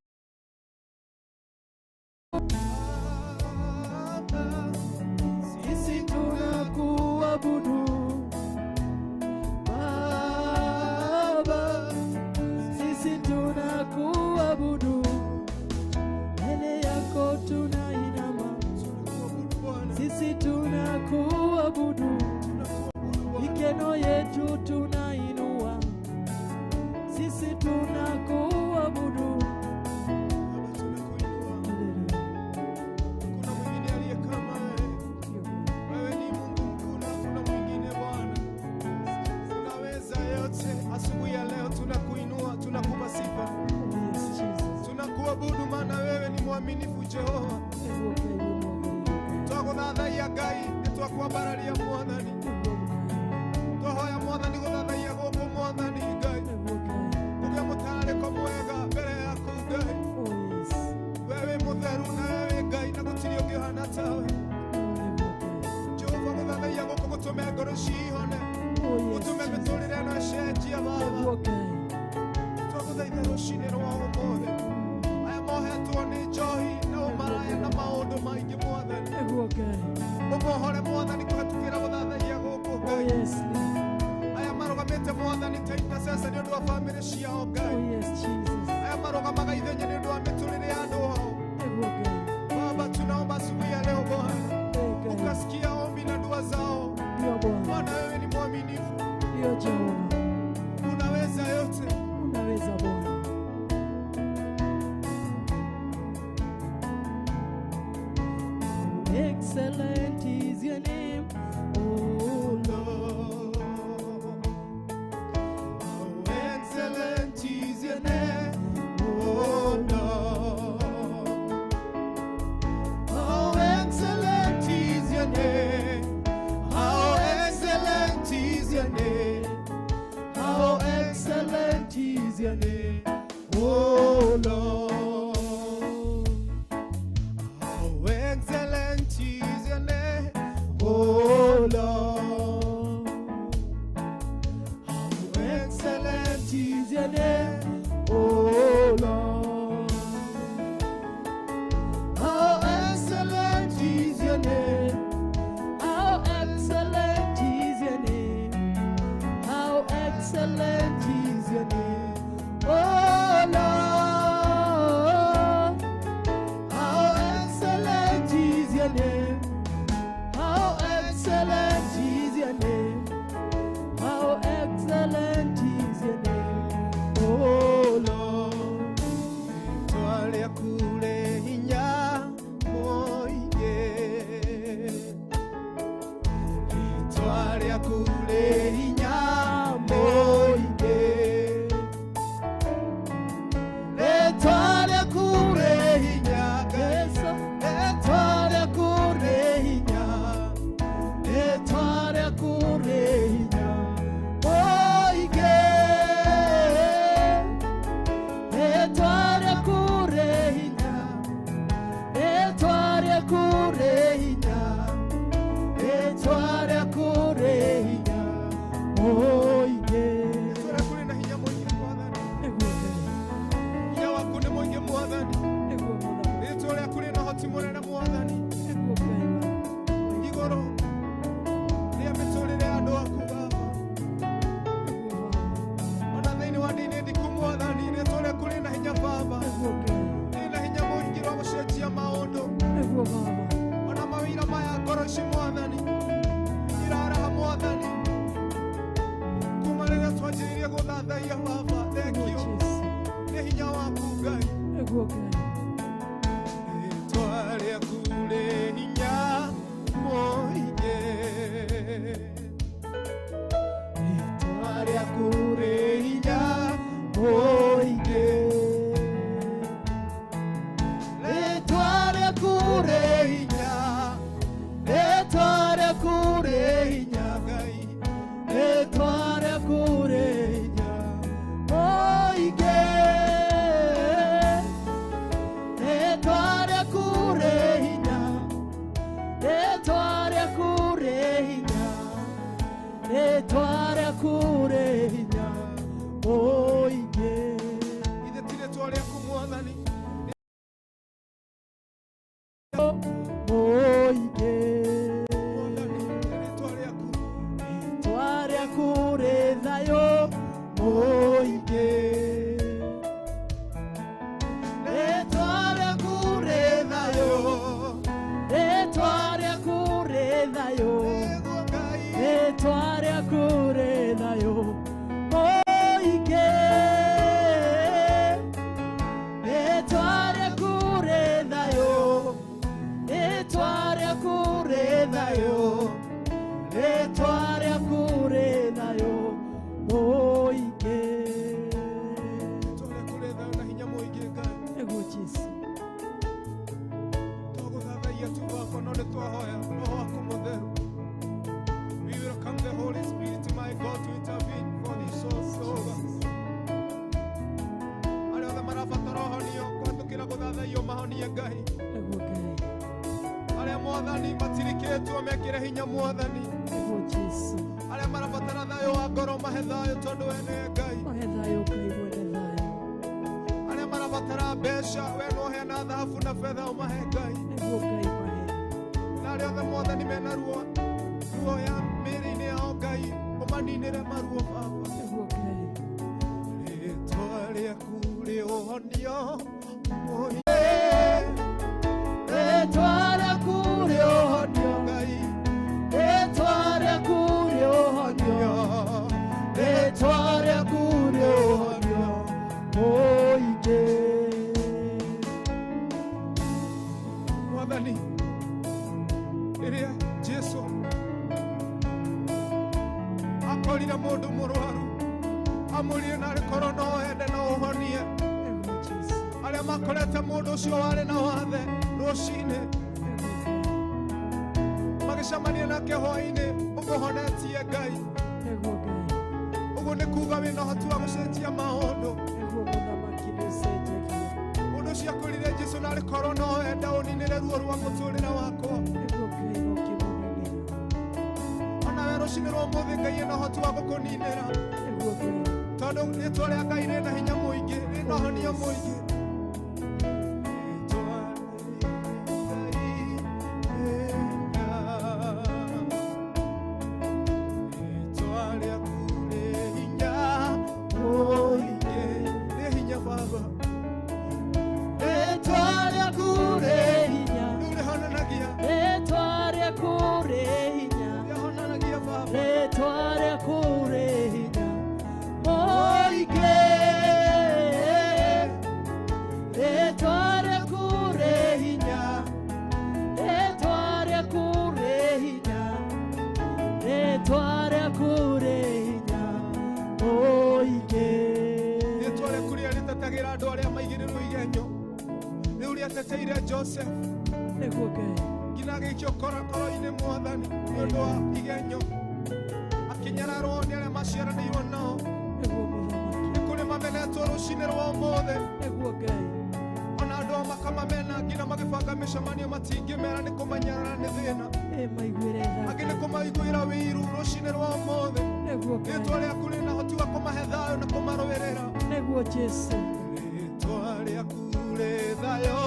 Baba, sisi tunakuabudu, mbele yako tunainama, sisi tunakuabudu, mikono yetu tunainua, sisi tunakuabudu. Kuna mwingine aliye kama wewe, ni Mungu mkuu na kuna mwingine Bwana. Tunaweza yote, asubuhi ya leo tunakuinua, tunakupa sifa. Tunakuabudu maana wewe ni mwaminifu Jehova. Twakuthathaia Ngai, nitwakwambararia Mwathani. Twahoya Mwathani guthathaia guku Mwathani Ngai. Kugia mutarariko mwega mbere yaku Ngai. Wewe mutheru na wewe Ngai, na gutiri ungihana tawe. Jehova guthathaia guku gutume ngoro cihone, gutume miturire na cenjia Baba. Twakuthaitha rucini rwa umuthi, aya mohetwo ni njohi na umaraya na maundu maingi Mwathani. Umuhore Mwathani kuhetukira guthathaia guku Ngai. Aya marugamite Mwathani ta intercessor ni undu wa family ciao Ngai. Aya marugamaga ithenya ni undu wa miturire ya andu hao Baba, tunaomba asubuhi ya leo Bwana ukasikia ombi na dua zao, maana wewe ni mwaminifu. Ndio Jehova, unaweza yote, unaweza Bwana. Excellent is your name, oh Lord. How excellent is your name, oh Lord. How excellent is your name. How excellent is your name. How excellent is your name, oh Lord. How excellent is your name, oh Lord. How excellent is your name, oh Lord. How excellent is your name. How excellent is your name. How excellent is your name, oh Lord. How excellent is your name. How excellent is your name. How excellent is your name, oh Lord. Twalia kule hinya moige. Twalia kule hinya moige. Twalia kule hinya kesa. Twalia kule hinya. Twalia kule hinya moige. Twalia kule hinya. Twalia kule hinya. Twalia kule hinya. rĩtwa rĩaku rĩ hinya mũingĩ. Ithe ti rĩtwa rĩaku Mwathani mũingĩ. Mwathani rĩtwa rĩaku Rĩtwa rĩaku rĩ thayũ mũingĩ. Rĩtwa rĩaku rĩ thayũ. Rĩtwa rĩaku rĩ thayũ. Rĩtwa rĩaku rĩ thayũ mũingĩ. Rĩtwa rĩaku rĩ thayũ. Rĩtwa rĩaku rĩ thayũ. Rĩtwa rĩaku rĩ thayũ mũingĩ. rĩtwa rĩaku rĩ thayũ na hinya mũingĩ Ngai. Nĩguo Jesũ. Twagũthathaiya tu wako no nĩ twahoya Roho waku mũtheru. We welcome the Holy Spirit, my God, to intervene for these souls, Lord. Arĩa othe marabatara ũhonio kũhetũkĩra gũthathaiyo mahonie Ngai. Nĩguo Ngai. Arĩa Mwathani matirikĩtwo mekĩre hinya Mwathani. Nĩguo Jesũ. Arĩa marabatara thayũ wa ngoro mahe thayũ tondũ we nĩ Ngai. Mahe thayũ Ngai, we nĩ thayũ. Arĩa marabatara mbeca we no heana thahabu na betha ũmahe Ngai. Nĩguo Ngai mahe. Na arĩa othe Mwathani mena ruo ya mĩĩrĩ-inĩ yao Ngai ũmaninĩre maruo Baba. Nĩguo Ngai. Rĩtwa rĩaku rĩ ũhonio mũingĩ. Rĩtwa rĩaku rĩ ũhonio. Ngai Rĩtwa rĩaku rĩ ũhonio. Rĩtwa rĩaku rĩ ũhonio mũingĩ. Mwathani rĩrĩa Jesũ akorire mũndũ mũrwaru amũrire narĩ korwo no ende no ũhonie. Nĩguo Jesũ. Arĩa makorete mũndũ ũcio warĩ na wathe rũcinĩ magĩcemania nake hwaĩ-inĩ ũmũhonetie Ngai. Nĩguo Ngai. Ũguo nĩ kuuga wĩna ũhoti wa gũcenjia maũndũ. Nĩguo mũthamaki nĩ ũcenjagia. Mũndũ ũcio akwĩrire Jesũ narĩ korwo no ende ũninĩre ruo rwa mũtũrĩre wakwa. Nĩguo Ngai no ũkĩmũninĩra. Ona we rũcinĩ rwa ũmũthĩ Ngai ena ũhoti wa gũkũninĩra. Nĩguo Ngai. Tondũ rĩtwa rĩa Ngai rĩna hinya mũingĩ, rĩna ũhonia mũingĩ. Rĩtwa rĩaku rĩ hinya mũingĩ. Rĩ hinya Baba. Rĩtwa rĩaku rĩ hinya. Rĩu rĩhonanagia. Rĩtwa rĩaku rĩ hinya. Rĩhonanagia Baba. Rĩtwa rĩaku rĩ hinya mũingĩ. Rĩtwa rĩaku rĩ hinya. Rĩtwa rĩaku rĩ hinya. Rĩtwa rĩaku rĩ hinya mũingĩ. Rĩtwa rĩaku rĩrĩa rĩtetagĩra andũ arĩa maigĩrĩrwo igenyo. Rĩu rĩateteire Joseph Nĩguo Ngai. nginya agĩikio koro-inĩ Mwathani nĩ ũndũ wa igenyo. Akĩnyararwo nĩ arĩa maciaranĩirwo nao. Nĩguo mũthamaki. Nĩ kũrĩ mamenetwo rũcinĩ rwa ũmũthĩ. Nĩguo Ngai. Ona andũ ao makamamena nginya magĩbanga mĩcemanio matingĩmera nĩ kũmanyarara nĩ thĩna. Maiguĩre tha. Angĩ nĩ kũmaiguĩra wĩiru rũcinĩ rwa ũmũthĩ. Nĩguo Ngai. Rĩtwa rĩaku rĩna ũhoti wa kũmahe thayũ na kũmarũĩrĩra. Nĩguo Jesũ. Rĩtwa rĩaku rĩ thayũ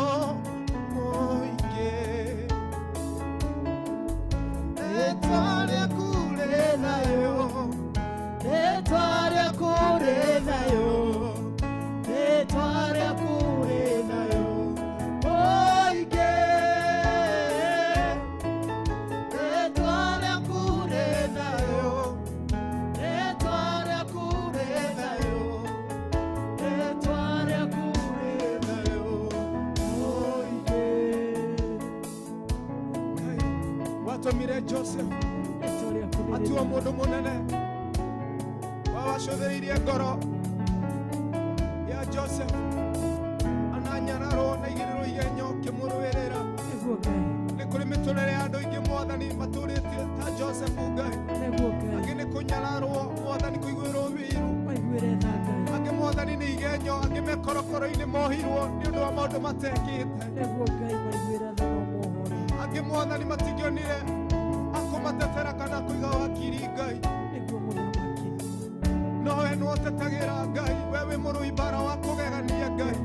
mũingĩ. Rĩtwa rĩaku rĩ thayũ. Rĩtwa rĩaku rĩ thayũ. Rĩtwa rĩaku rĩ thayũ mũingĩ. Rĩtwa rĩaku rĩ thayũ. Rĩtwa rĩaku rĩ thayũ. Rĩtwa rĩaku rĩ thayũ mũingĩ. Ngai watũmire Joseph Rĩtwa rĩaku rĩ atua mũndũ mũnene wawacũthĩrĩirie ngoro ya Joseph ananyararwo na igĩrĩrwo igenyo ũkĩmũrũĩrĩra. Nĩguo Ngai. Nĩ kũrĩ mĩtũrĩre ya andũ aingĩ Mwathani matũrĩte ta Joseph Ngai. Nĩguo Ngai. Angĩ nĩ kũnyararwo Mwathani kũiguĩrwo wĩiru. Maiguĩre tha Ngai. Angĩ Mwathani nĩ igenyo, angĩ me korokoro-inĩ mohirwo nĩ ũndũ wa maũndũ matekĩte. Nĩguo Ngai maiguĩre tha no mohoro. Angĩ Mwathani matingĩonire akũmatetera kana kũiga wakiri Ngai. gũtetagĩra Ngai, we wĩ mũrũi-mbara wa kũgegania Ngai.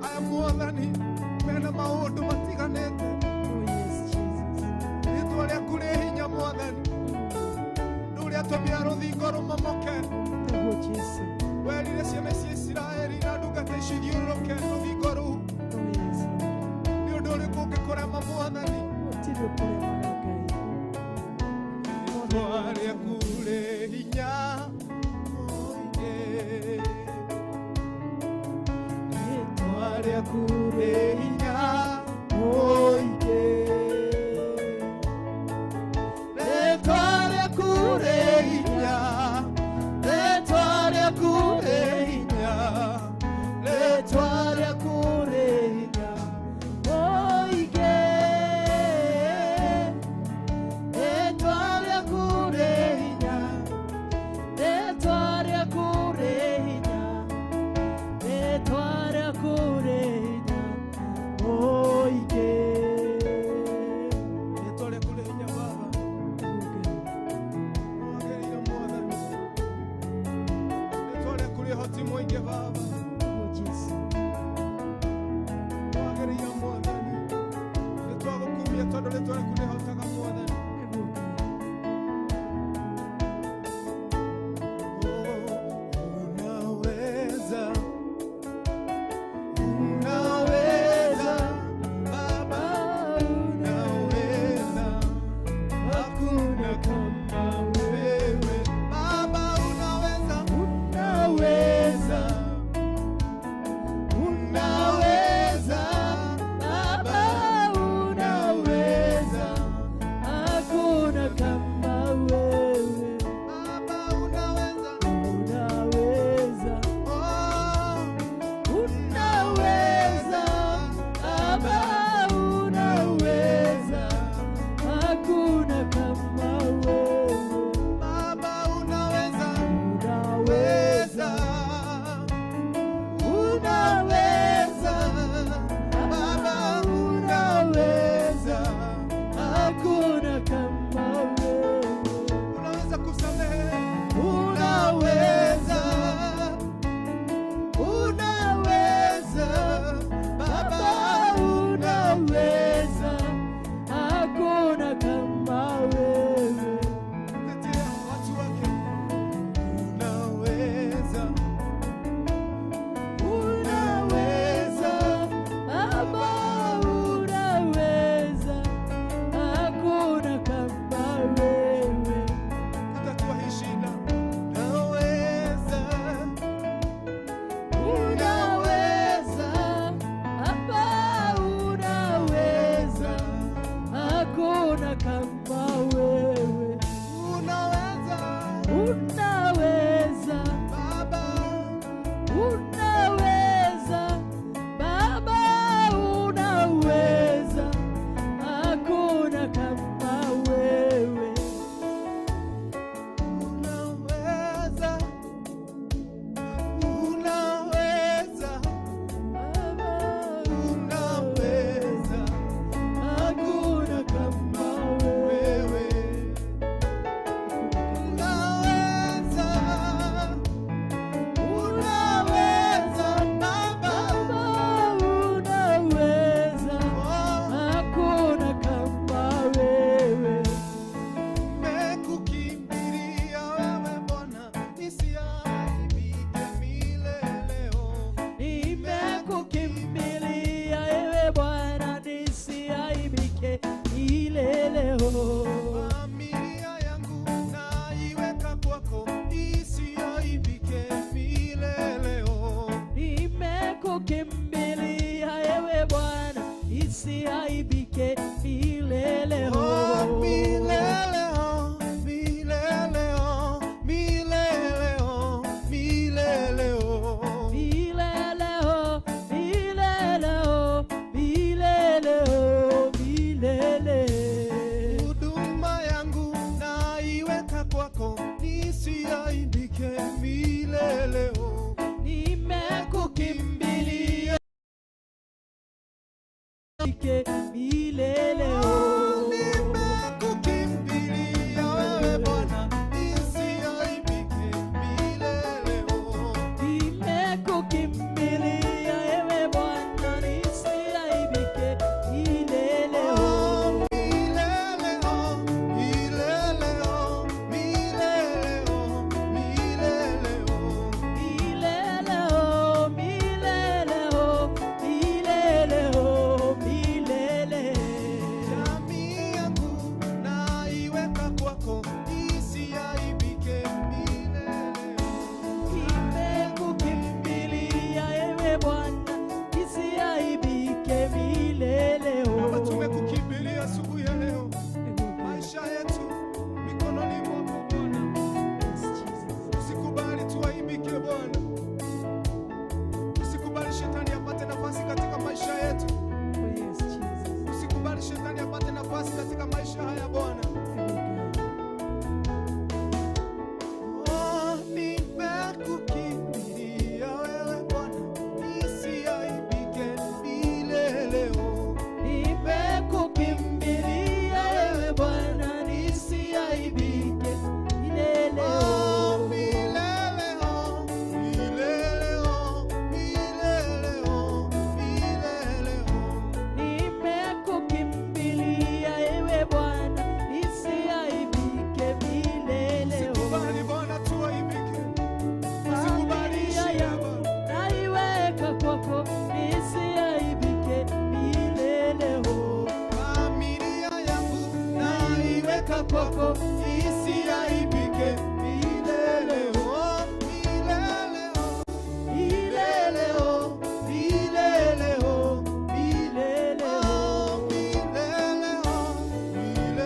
Aya Mwathani mena maũndũ matiganĩte, rĩĩtwa rĩaku rĩ hinya Mwathani, rũrĩatũmia rũthingo rũmomoke. Werire ciana cia Isiraeli na ndungata icio ithiũrũrũke rũthingo rũu. Nĩ ũndũ ũrĩkũ ũngĩkũrema Mwathani? Rĩĩtwa rĩaku rĩ hinya mũingĩ, rĩĩtwa rĩaku rĩ hinya mũingĩ, rĩĩtwa rĩaku rĩ hinya, rĩĩtwa rĩaku rĩ hinya, rĩĩtwa rĩaku rĩ hinya mũingĩ, rĩĩtwa rĩaku rĩ hinya, rĩĩtwa rĩaku rĩ hinya, rĩĩtwa rĩaku rĩ hinya mũingĩ, rĩĩtwa rĩaku rĩ hinya Baba. Mwagĩrĩire Mwathani, rĩĩtwa rĩaku rĩ ũhoti mũingĩ Baba. Mwagĩrĩire Mwathani, nĩtwagũkumia tondũ rĩĩtwa rĩaku rĩhotaga Mwathani. Unaweza, unaweza Baba, unaweza, hakuna kama wewe Baba, unaweza, unaweza, unaweza Baba, unaweza, hakuna kama wewe Baba, unaweza, unaweza, oh, unaweza Baba, unaweza, hakuna kama wewe Baba, unaweza, unaweza, unaweza Baba, unaweza, hakuna kama wewe. Unaweza kusamehe, unaweza, unaweza Baba, unaweza, hakuna kama wewe. kwako isiaibike milele. Oh, milele, oh, milele, oh, milele, oh, milele, oh, milele, oh,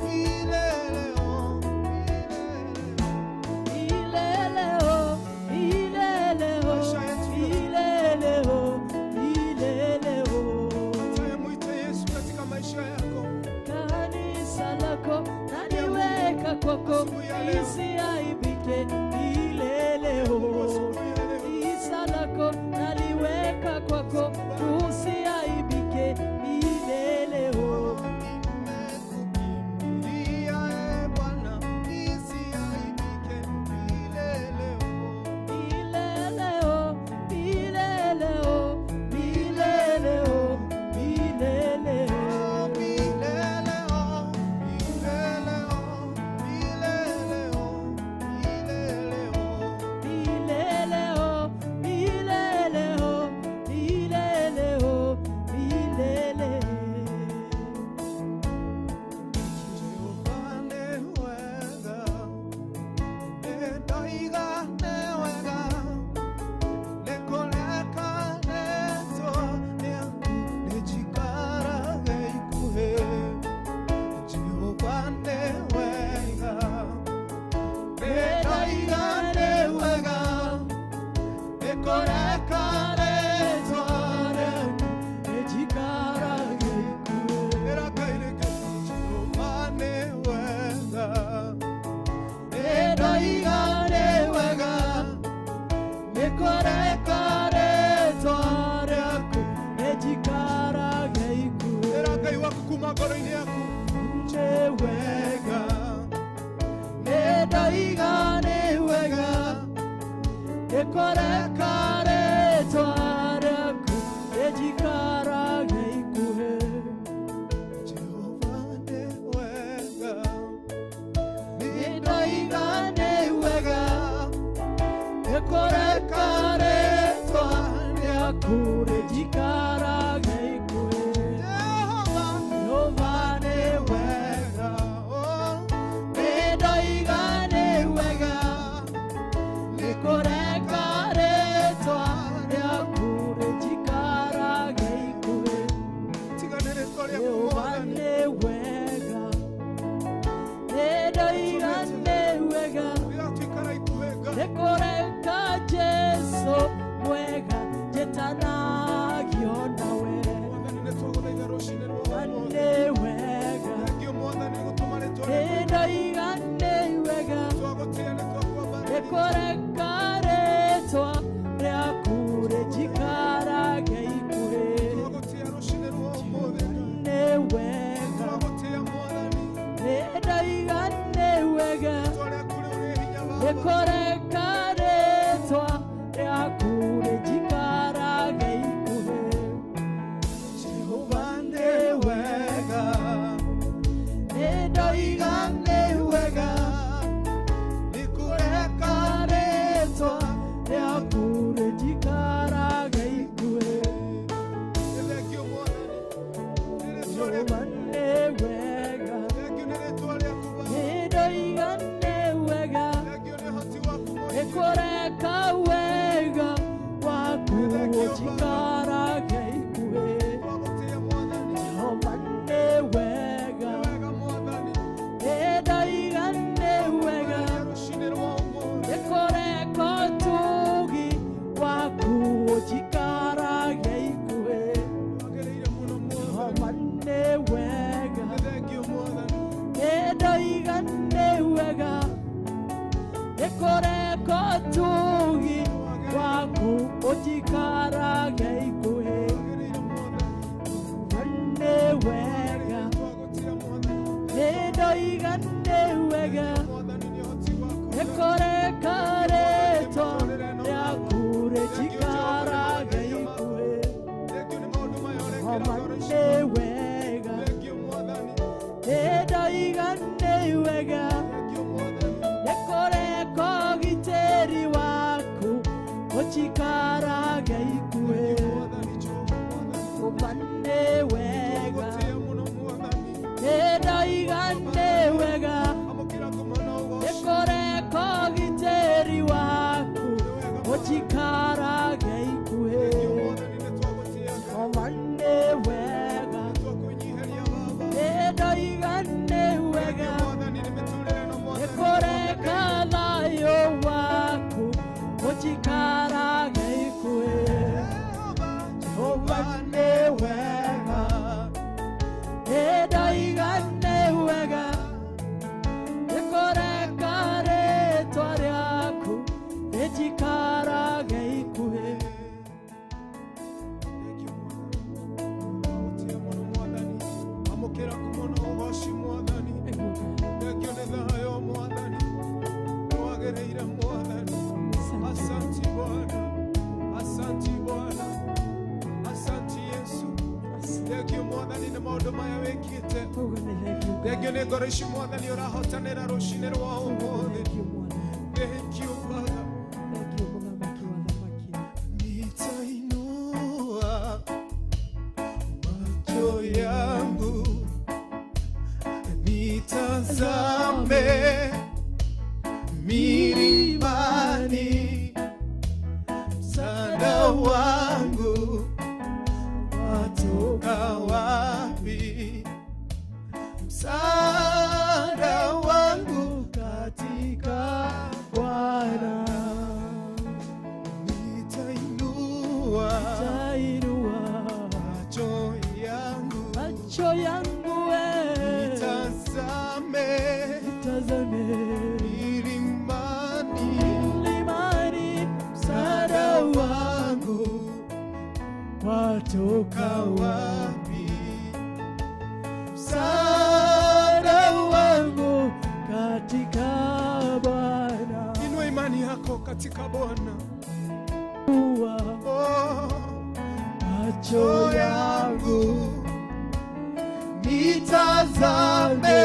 milele, oh, milele, oh, milele, oh, milele, oh, milele, oh, milele, oh. Mwite Yesu katika maisha yako. Kanisa lako naliweka kwako isiaibike milele. Kanisa lako naliweka kwako usiaibike milele. Nimekukimbilia Bwana, isiaibike milele. Milele, oh, milele, oh, milele, oh, milele, oh. Edaigane wega Ekore kogiteri waku Ochikarage ikuhe Omane wega Edaigane wega Ekore kalayo waku Ochikarage ikuhe Omane wega Edaigane wega Ekore kare twariaku Echikarage ikuhe Amokera kumona obashi mwadhani Nekyo nedayo mwadhani Mwagereira mwadhani Asanti Bwana Asanti Bwana Asanti Yesu Nekyo mwadhani na maondo maya wekite Nekyo negoreshi mwadhani orahotanera roshinero wa umode Thank you Father Nitainua macho yangu Nitazame milimani Msaada wangu watoka wapi Msaada wangu katika Bwana Nitainua macho yangu Nitazame milimani Msaada wangu watoka wapi Msaada wangu katika Bwana Inua imani yako katika Bwana macho yangu nitazame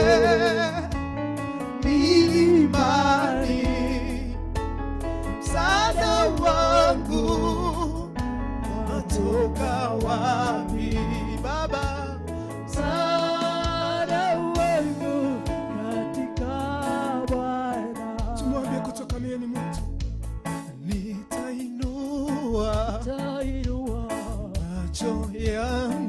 milimani Msaada wangu watoka wapi Baba Msaada wangu katika Bwana Tumwambie kutoka mioyoni mwetu Nitainua macho yangu